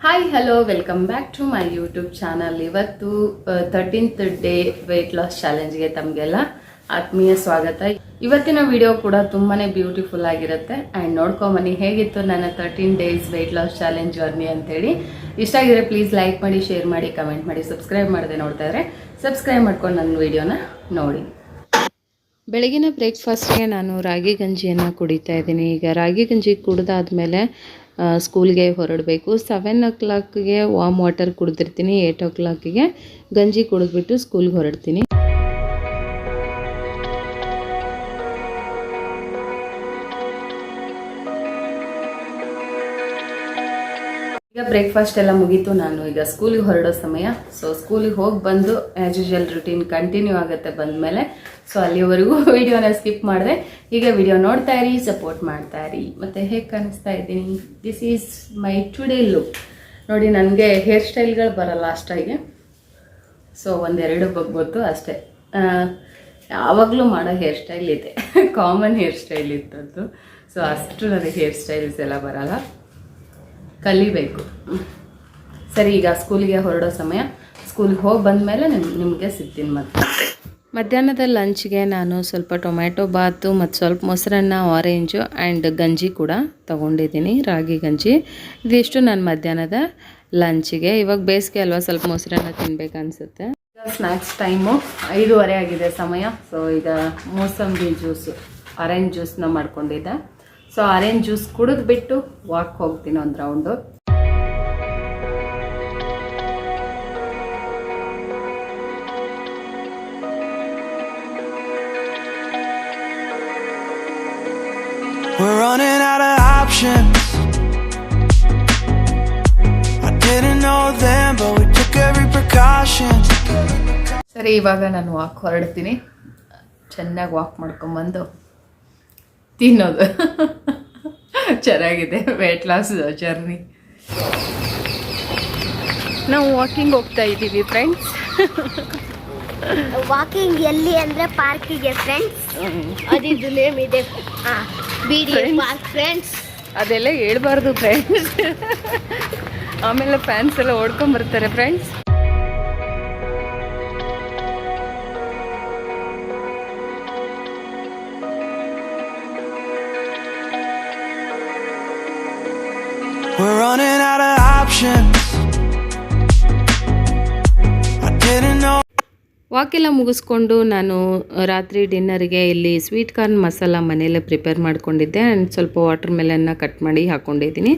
Hi hello welcome back to my YouTube channel. ಇವತ್ತು 13th day weight loss ಚಾಲೆಂಜ್ಗೆ ತಮಗೆಲ್ಲ ಆತ್ಮೀಯ ಸ್ವಾಗತ. ಇವತ್ತಿನ ವಿಡಿಯೋ ಕೂಡ ತುಂಬಾನೇ ಬ್ಯೂಟಿಫುಲ್ ಆಗಿರುತ್ತೆ ಆ್ಯಂಡ್ ನೋಡ್ಕೊಂಬನ್ನಿ ಹೇಗಿತ್ತು ನನ್ನ 13 days weight loss challenge journey ಅಂತೇಳಿ. ಇಷ್ಟ ಆಗಿದ್ರೆ ಪ್ಲೀಸ್ ಲೈಕ್ ಮಾಡಿ, ಶೇರ್ ಮಾಡಿ, ಕಮೆಂಟ್ ಮಾಡಿ. ಸಬ್ಸ್ಕ್ರೈಬ್ ಮಾಡದೆ ನೋಡ್ತಾ ಇದ್ರೆ ಸಬ್ಸ್ಕ್ರೈಬ್ ಮಾಡ್ಕೊಂಡು ನನ್ನ ವಿಡಿಯೋನ ನೋಡಿ. ಬೆಳಗಿನ ಬ್ರೇಕ್ಫಾಸ್ಟ್ಗೆ ನಾನು ರಾಗಿ ಗಂಜಿಯನ್ನು ಕುಡಿತಾ ಇದ್ದೀನಿ. ಈಗ ರಾಗಿ ಗಂಜಿ ಕುಡಿದಾದ್ಮೇಲೆ ಸ್ಕೂಲ್ಗೆ ಹೊರಡಬೇಕು. 7 o'clockಗೆ ವಾಮ್ ವಾಟರ್ ಕುಡಿದಿರ್ತೀನಿ. 8 o'clockಗೆ ಗಂಜಿ ಕುಡಿದ್ಬಿಟ್ಟು ಸ್ಕೂಲ್ಗೆ ಹೊರಡ್ತೀನಿ. ಈಗ ಬ್ರೇಕ್ಫಾಸ್ಟ್ ಎಲ್ಲ ಮುಗೀತು. ನಾನು ಈಗ ಸ್ಕೂಲಿಗೆ ಹೊರಡೋ ಸಮಯ. ಸೊ ಸ್ಕೂಲಿಗೆ ಹೋಗಿ ಬಂದು ಆ್ಯಸ್ ಯೂಶುವಲ್ ರುಟೀನ್ ಕಂಟಿನ್ಯೂ ಆಗುತ್ತೆ ಬಂದಮೇಲೆ. ಸೊ ಅಲ್ಲಿವರೆಗೂ ವಿಡಿಯೋನ ಸ್ಕಿಪ್ ಮಾಡಿದೆ. ಈಗ ವಿಡಿಯೋ ನೋಡ್ತಾ ಇರಿ, ಸಪೋರ್ಟ್ ಮಾಡ್ತಾ ಇರಿ. ಮತ್ತು ಹೇಗೆ ಕಾಣಿಸ್ತಾ ಇದ್ದೀನಿ, this is my today look. ನೋಡಿ, ನನಗೆ ಹೇರ್ ಸ್ಟೈಲ್ಗಳು ಬರಲ್ಲ ಅಷ್ಟಾಗಿ. ಸೊ ಒಂದೆರಡು ಗೊತ್ತು ಅಷ್ಟೇ. ಯಾವಾಗಲೂ ಮಾಡೋ ಹೇರ್ ಸ್ಟೈಲ್ ಇದೆ, ಕಾಮನ್ ಹೇರ್ ಸ್ಟೈಲ್ ಇತ್ತದ್ದು. ಸೊ ಅಷ್ಟು ನನಗೆ ಹೇರ್ ಸ್ಟೈಲ್ಸ್ ಎಲ್ಲ ಬರಲ್ಲ, ಕಲಿಬೇಕು. ಸರಿ, ಈಗ ಸ್ಕೂಲಿಗೆ ಹೊರಡೋ ಸಮಯ. ಸ್ಕೂಲಿಗೆ ಹೋಗಿ ಬಂದಮೇಲೆ ನಿಮಗೆ ಸಿಗ್ತೀನಿ. ಮತ್ತೆ ಮಧ್ಯಾಹ್ನದ ಲಂಚ್ಗೆ ನಾನು ಸ್ವಲ್ಪ ಟೊಮ್ಯಾಟೊ ಬಾತು ಮತ್ತು ಸ್ವಲ್ಪ ಮೊಸರನ್ನ, ಆರೆಂಜು ಆ್ಯಂಡ್ ಗಂಜಿ ಕೂಡ ತೊಗೊಂಡಿದ್ದೀನಿ, ರಾಗಿ ಗಂಜಿ. ಇದಿಷ್ಟು ನಾನು ಮಧ್ಯಾಹ್ನದ ಲಂಚಿಗೆ. ಇವಾಗ ಬೇಸಿಗೆ ಅಲ್ವಾ, ಸ್ವಲ್ಪ ಮೊಸರನ್ನ ತಿನ್ಬೇಕು ಅನಿಸುತ್ತೆ. ಈಗ ಸ್ನ್ಯಾಕ್ಸ್ ಟೈಮು 5:30 ಆಗಿದೆ ಸಮಯ. ಸೊ ಈಗ ಮೂಸಂಬಿ ಜ್ಯೂಸು, ಆರೆಂಜ್ ಜ್ಯೂಸ್ನ ಮಾಡ್ಕೊಂಡಿದ್ದೆ. ಸೊ ಆರೆಂಜ್ ಜ್ಯೂಸ್ ಕುಡಿದ್ಬಿಟ್ಟು ವಾಕ್ ಹೋಗ್ತೀನಿ ಒಂದು round. We're running out of options. I didn't know them, but we took every precaution. ಸರಿ, ಇವಾಗ ನಾನು ವಾಕ್ ಹೊರಡ್ತೀನಿ. ಚೆನ್ನಾಗಿ ವಾಕ್ ಮಾಡ್ಕೊಂಬಂದು ತಿನ್ನೋದು. ಚೆನ್ನಾಗಿದೆ ವೆಯ್ಟ್ ಲಾಸ್ ಜರ್ನಿ. ನಾವು ವಾಕಿಂಗ್ ಹೋಗ್ತಾ ಇದ್ದೀವಿ ಫ್ರೆಂಡ್ಸ್. ವಾಕಿಂಗ್ ಎಲ್ಲಿ ಅಂದರೆ ಪಾರ್ಕಿಗೆ ಫ್ರೆಂಡ್ಸ್. ಅದಿದ್ದು ನೇಮ್ ಇದೆ, ಬಿಡಿ ಪಾರ್ಕ್ ಫ್ರೆಂಡ್ಸ್. ಅದೆಲ್ಲ ಹೇಳ್ಬಾರ್ದು ಫ್ರೆಂಡ್ಸ್, ಆಮೇಲೆ ಫ್ಯಾನ್ಸ್ ಎಲ್ಲ ಓಡ್ಕೊಂಬರ್ತಾರೆ friends. We're running out of options. I didn't know. ವಾಕೆಲ್ಲ ಮುಗಿಸ್ಕೊಂಡು ನಾನು ರಾತ್ರಿ ಡಿನ್ನರ್ಗೆ ಇಲ್ಲಿ ಸ್ವೀಟ್ ಕಾರ್ನ್ ಮಸಾಲ ಮನೆಯಲ್ಲೇ ಪ್ರಿಪೇರ್ ಮಾಡ್ಕೊಂಡಿದ್ದೆ. ಆ್ಯಂಡ್ ಸ್ವಲ್ಪ ವಾಟರ್ ಮೆಲನ್ನ ಕಟ್ ಮಾಡಿ ಹಾಕ್ಕೊಂಡಿದ್ದೀನಿ.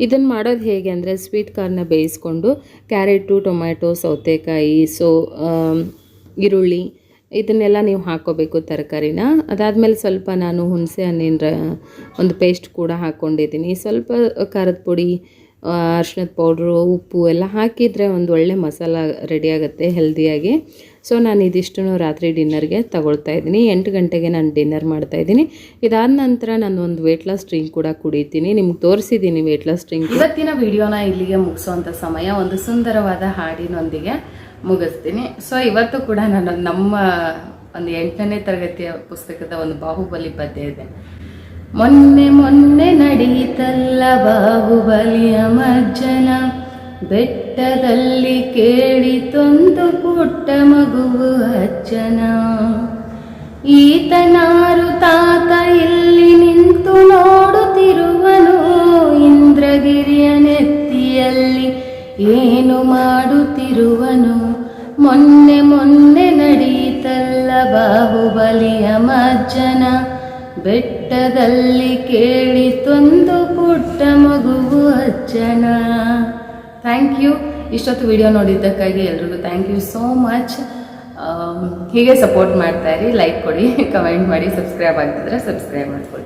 ಇದನ್ನು ಮಾಡೋದು ಹೇಗೆ ಅಂದರೆ, ಸ್ವೀಟ್ ಕಾರ್ನ ಬೇಯಿಸ್ಕೊಂಡು ಕ್ಯಾರೆಟು, ಟೊಮ್ಯಾಟೊ, ಸೌತೆಕಾಯಿ, ಈರುಳ್ಳಿ ಇದನ್ನೆಲ್ಲ ನೀವು ಹಾಕ್ಕೋಬೇಕು, ತರಕಾರಿನ. ಅದಾದಮೇಲೆ ಸ್ವಲ್ಪ ನಾನು ಹುಣಸೆ ಹಣ್ಣಿನ ಒಂದು ಪೇಸ್ಟ್ ಕೂಡ ಹಾಕ್ಕೊಂಡಿದ್ದೀನಿ. ಸ್ವಲ್ಪ ಖಾರದ ಪುಡಿ, ಅರ್ಶಿಣದ ಪೌಡ್ರು, ಉಪ್ಪು ಎಲ್ಲ ಹಾಕಿದರೆ ಒಂದು ಒಳ್ಳೆ ಮಸಾಲ ರೆಡಿ ಆಗುತ್ತೆ ಹೆಲ್ದಿಯಾಗಿ. ಸೊ ನಾನು ಇದಿಷ್ಟು ರಾತ್ರಿ ಡಿನ್ನರ್ಗೆ ತಗೊಳ್ತಾ ಇದ್ದೀನಿ. 8 ಗಂಟೆಗೆ ನಾನು ಡಿನ್ನರ್ ಮಾಡ್ತಾಯಿದ್ದೀನಿ. ಇದಾದ ನಂತರ ನಾನು ಒಂದು ವೇಟ್ ಲಾಸ್ ಡ್ರಿಂಕ್ ಕೂಡ ಕುಡಿತೀನಿ. ನಿಮ್ಗೆ ತೋರಿಸಿದ್ದೀನಿ ವೇಟ್ ಲಾಸ್ ಡ್ರಿಂಕ್. ಇವತ್ತಿನ ವಿಡಿಯೋನ ಇಲ್ಲಿಗೆ ಮುಗಿಸೋವಂಥ ಸಮಯ. ಒಂದು ಸುಂದರವಾದ ಹಾಡಿನೊಂದಿಗೆ ಮುಗಿಸ್ತೀನಿ. ಸೊ ಇವತ್ತು ಕೂಡ ನಾನು ನಮ್ಮ ಒಂದು 8ನೇ ತರಗತಿಯ ಪುಸ್ತಕದ ಒಂದು ಬಾಹುಬಲಿ ಪದ್ಯ ಇದೆ. ಮೊನ್ನೆ ಮೊನ್ನೆ ನಡೆಯಿತಲ್ಲ ಬಾಹುಬಲಿಯ ಮಜ್ಜನ, ಬೆಟ್ಟದಲ್ಲಿ ಕೇಳಿತೊಂದು ಪುಟ್ಟ ಮಗುವು ಅಜ್ಜನ. ಈತನಾರು ತಾತ ಇಲ್ಲಿ ನಿಂತು ನೋಡುತ್ತಿರುವನು, ಇಂದ್ರಗಿರಿಯ ನೆತ್ತಿಯಲ್ಲಿ ಏನು ಮಾಡುತ್ತಿರುವನು. ಮೊನ್ನೆ ಮೊನ್ನೆ ನಡೆಯಿತಲ್ಲ ಬಾಹುಬಲಿಯ ಮಜ್ಜನ, ಬೆಟ್ಟದಲ್ಲಿ ಕೇಳಿತೊಂದು ಪುಟ್ಟ ಮಗುವು ಅಜ್ಜನ. Thank you. ಇಷ್ಟೊತ್ತು ವಿಡಿಯೋ ನೋಡಿದ್ದಕ್ಕಾಗಿ ಎಲ್ರಿಗೂ ಥ್ಯಾಂಕ್ ಯು ಸೋ ಮಚ್. ಹೀಗೆ ಸಪೋರ್ಟ್ ಮಾಡ್ತಾ ಇರಿ, ಲೈಕ್ ಕೊಡಿ, ಕಮೆಂಟ್ ಮಾಡಿ, ಸಬ್ಸ್ಕ್ರೈಬ್ ಆಗ್ತಿದ್ರೆ ಸಬ್ಸ್ಕ್ರೈಬ್ ಮಾಡ್ಕೊಳ್ಳಿ.